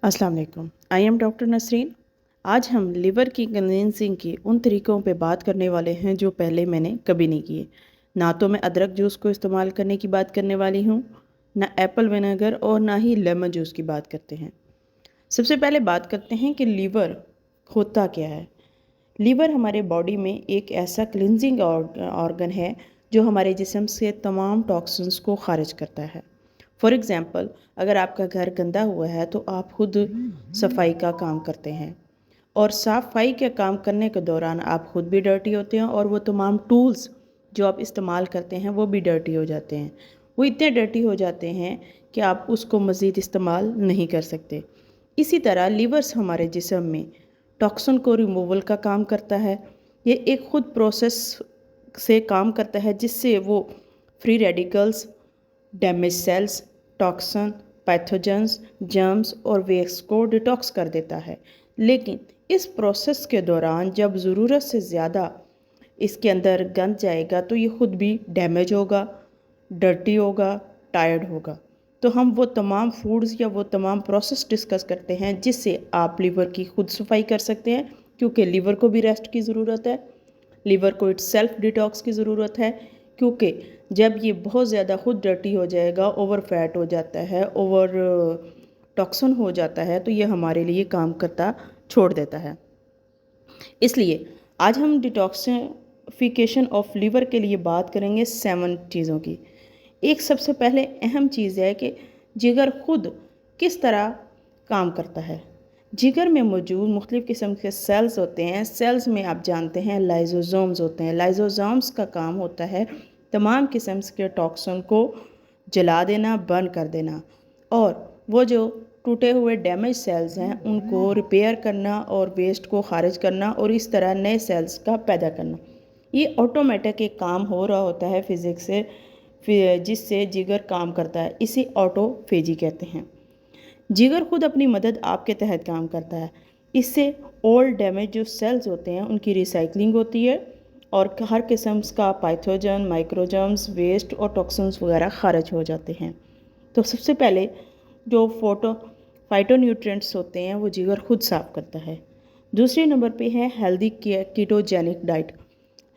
अस्सलाम वालेकुम। I am doctor Nasreen. आज हम लिवर की क्लींजिंग के उन तरीक़ों पे बात करने वाले हैं जो पहले मैंने कभी नहीं किए। ना तो मैं अदरक जूस को इस्तेमाल करने की बात करने वाली हूँ, ना एप्पल विनेगर और ना ही लेमन जूस की बात करते हैं। सबसे पहले बात करते हैं कि लीवर होता क्या है। लीवर हमारे बॉडी में एक ऐसा क्लींजिंग ऑर्गन है जो हमारे जिस्म से तमाम टॉक्सिन्स को खारिज करता है। फॉर एग्ज़ाम्पल, अगर आपका घर गंदा हुआ है तो आप खुद सफाई का काम करते हैं, और सफाई के काम करने के दौरान आप खुद भी डर्टी होते हैं और वो तमाम टूल्स जो आप इस्तेमाल करते हैं वो भी डर्टी हो जाते हैं। वो इतने डर्टी हो जाते हैं कि आप उसको मज़ीद इस्तेमाल नहीं कर सकते। इसी तरह लीवर्स हमारे जिस्म में टॉक्सिन को रिमूवल का काम करता है। ये एक खुद प्रोसेस से काम करता है जिससे वो free radicals, damage cells, toxin, pathogens, germs और वेस्ट को डिटॉक्स कर देता है। लेकिन इस प्रोसेस के दौरान जब ज़रूरत से ज़्यादा इसके अंदर गंद जाएगा तो ये खुद भी डैमेज होगा, डर्टी होगा, टायर्ड होगा। तो हम वो तमाम फूड्स या वो तमाम प्रोसेस डिस्कस करते हैं जिससे आप लीवर की खुद सफाई कर सकते हैं, क्योंकि लीवर को भी रेस्ट की ज़रूरत है, लीवर को इट्स सेल्फ डिटॉक्स की ज़रूरत है। क्योंकि जब ये बहुत ज़्यादा खुद डर्टी हो जाएगा, ओवर फैट हो जाता है, ओवर टॉक्सिन हो जाता है, तो ये हमारे लिए काम करता छोड़ देता है। इसलिए आज हम डिटॉक्सिफिकेशन ऑफ लीवर के लिए बात करेंगे 7 चीज़ों की। एक सबसे पहले अहम चीज़ है कि जिगर खुद किस तरह काम करता है। जिगर में मौजूद मुख्तलिफ़ किस्म के सेल्स होते हैं। सेल्स में आप जानते हैं लाइजोसोम्स होते हैं। लाइजोसोम्स का काम होता है तमाम किस्म के टॉक्सिन को जला देना, बर्न कर देना, और वो जो टूटे हुए डैमेज सेल्स हैं उनको रिपेयर करना और वेस्ट को खारिज करना और इस तरह नए सेल्स का पैदा करना। ये ऑटोमेटिक एक काम हो रहा होता है फिज़िक्स से, जिससे जिगर काम करता है। इसे ऑटोफेजी कहते हैं। जिगर खुद अपनी मदद आपके तहत काम करता है। इससे ओल्ड डैमेज जो सेल्स होते हैं उनकी रिसाइकलिंग होती है और हर किस्म का पाइथोजन, माइक्रोजर्म्स, वेस्ट और टॉक्सिन्स वगैरह खारिज हो जाते हैं। तो सबसे पहले जो फाइटोन्यूट्रिएंट्स होते हैं वो जिगर खुद साफ करता है। दूसरे नंबर पे है healthy ketogenic diet.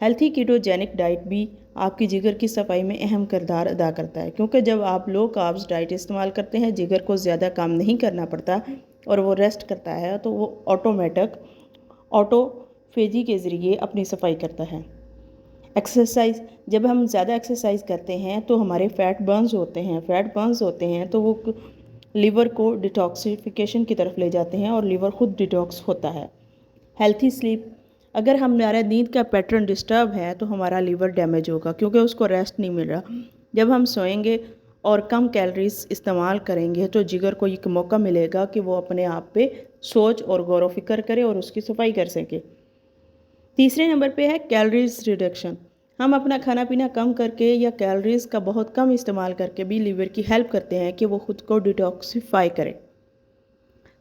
Healthy ketogenic diet भी आपकी जिगर की सफाई में अहम किरदार अदा करता है, क्योंकि जब आप लो कार्ब्स डाइट इस्तेमाल करते हैं जिगर को ज़्यादा काम नहीं करना पड़ता और वो रेस्ट करता है, तो वो ऑटोफेजी के ज़रिए अपनी सफाई करता है। एक्सरसाइज, जब हम ज़्यादा एक्सरसाइज करते हैं तो हमारे फैट बर्न्स होते हैं तो वो लीवर को डिटॉक्सिफिकेशन की तरफ ले जाते हैं और लीवर खुद डिटॉक्स होता है। हेल्थी स्लीप, अगर हमारा नींद का पैटर्न डिस्टर्ब है तो हमारा लीवर डैमेज होगा, क्योंकि उसको रेस्ट नहीं मिल रहा। जब हम सोएंगे और कम कैलोरीज इस्तेमाल करेंगे तो जिगर को एक मौका मिलेगा कि वो अपने आप पे सोच और गौर व फिक्र करे और उसकी सफाई कर सके। तीसरे नंबर पे है कैलोरीज रिडक्शन। हम अपना खाना पीना कम करके या कैलोरीज का बहुत कम इस्तेमाल करके भी लीवर की हेल्प करते हैं कि वो खुद को डिटॉक्सिफाई करे।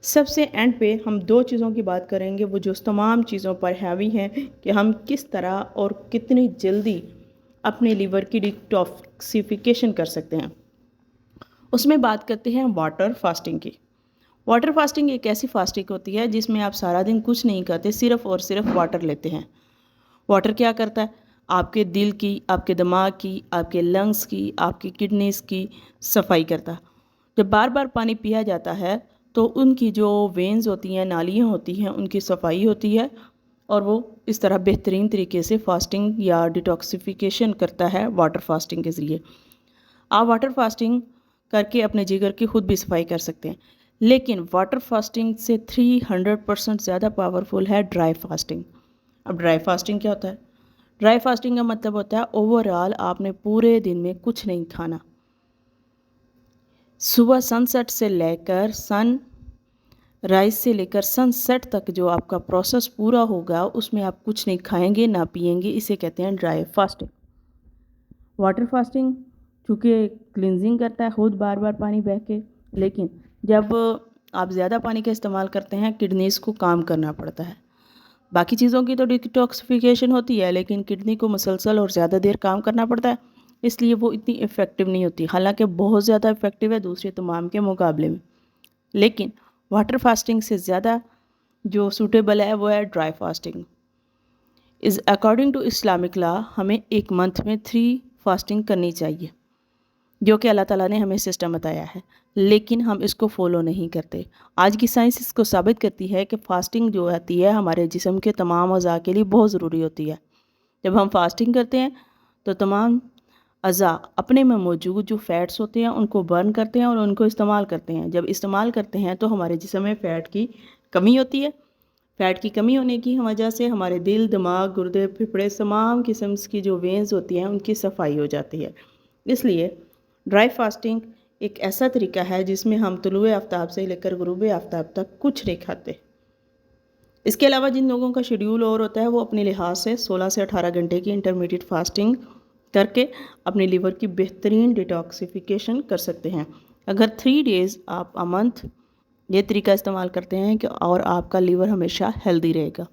सबसे एंड पे हम 2 चीज़ों की बात करेंगे वो जो तमाम चीज़ों पर हैवी हैं कि हम किस तरह और कितनी जल्दी अपने लीवर की डिटॉक्सिफिकेशन कर सकते हैं। उसमें बात करते हैं वाटर फास्टिंग की। वाटर फास्टिंग एक ऐसी फास्टिंग होती है जिसमें आप सारा दिन कुछ नहीं करते, सिर्फ़ और सिर्फ वाटर लेते हैं। वाटर क्या करता है? आपके दिल की, आपके दिमाग की, आपके लंग्स की, आपकी किडनीज़ की सफाई करता है। जब बार बार पानी पिया जाता है तो उनकी जो वेन्स होती हैं, नालियाँ होती हैं, उनकी सफाई होती है और वो इस तरह बेहतरीन तरीके से फास्टिंग या डिटॉक्सिफिकेशन करता है वाटर फास्टिंग के ज़रिए। आप वाटर फास्टिंग करके अपने जिगर की खुद भी सफाई कर सकते हैं। लेकिन वाटर फास्टिंग से 300% ज़्यादा पावरफुल है ड्राई फास्टिंग। अब ड्राई फास्टिंग क्या होता है? ड्राई फास्टिंग का मतलब होता है ओवरऑल आपने पूरे दिन में कुछ नहीं खाना। सुबह सनसेट से लेकर राइज से लेकर सनसेट तक जो आपका प्रोसेस पूरा होगा उसमें आप कुछ नहीं खाएंगे ना पिएंगे। इसे कहते हैं ड्राई फास्टिंग। वाटर फास्टिंग चूँकि क्लिनजिंग करता है खुद बार बार पानी बह के, लेकिन जब आप ज़्यादा पानी का इस्तेमाल करते हैं किडनीज़ को काम करना पड़ता है। बाकी चीज़ों की तो डिटॉक्सिफिकेशन होती है, लेकिन किडनी को मुसलसल और ज़्यादा देर काम करना पड़ता है, इसलिए वो इतनी इफ़ेक्टिव नहीं होती। हालांकि बहुत ज़्यादा इफ़ेक्टिव है दूसरे तमाम के मुकाबले में। लेकिन वाटर फास्टिंग से ज़्यादा जो सूटेबल है वो है dry fasting. Is according to Islamic law हमें एक मंथ में 3 फास्टिंग करनी चाहिए, जो कि अल्लाह ताला ने हमें सिस्टम बताया है, लेकिन हम इसको फॉलो नहीं करते। आज की साइंस इसको साबित करती है कि फ़ास्टिंग जो होती है हमारे जिस्म के तमाम अज़ा के लिए बहुत ज़रूरी होती है। जब हम फास्टिंग करते हैं तो तमाम अज़ा अपने में मौजूद जो फ़ैट्स होते हैं उनको बर्न करते हैं और उनको इस्तेमाल करते हैं। जब इस्तेमाल करते हैं तो हमारे जिस्म में फ़ैट की कमी होती है। फ़ैट की कमी होने की वजह से हमारे दिल, दिमाग, गुर्दे, फेफड़े तमाम किस्म की जो वेन्स होती हैं उनकी सफाई हो जाती है। इसलिए ड्राई फास्टिंग एक ऐसा तरीका है जिसमें हम तुलुए आफ्ताब से लेकर गुरूबे आफ्ताब तक कुछ नहीं खाते। इसके अलावा जिन लोगों का शेड्यूल और होता है वो अपने लिहाज से 16 से 18 घंटे की इंटरमीडिएट फास्टिंग करके अपने लीवर की बेहतरीन डिटॉक्सिफिकेशन कर सकते हैं। अगर 3 डेज़ आप अ मंथ ये तरीका इस्तेमाल करते हैं कि और आपका लीवर हमेशा हेल्दी रहेगा।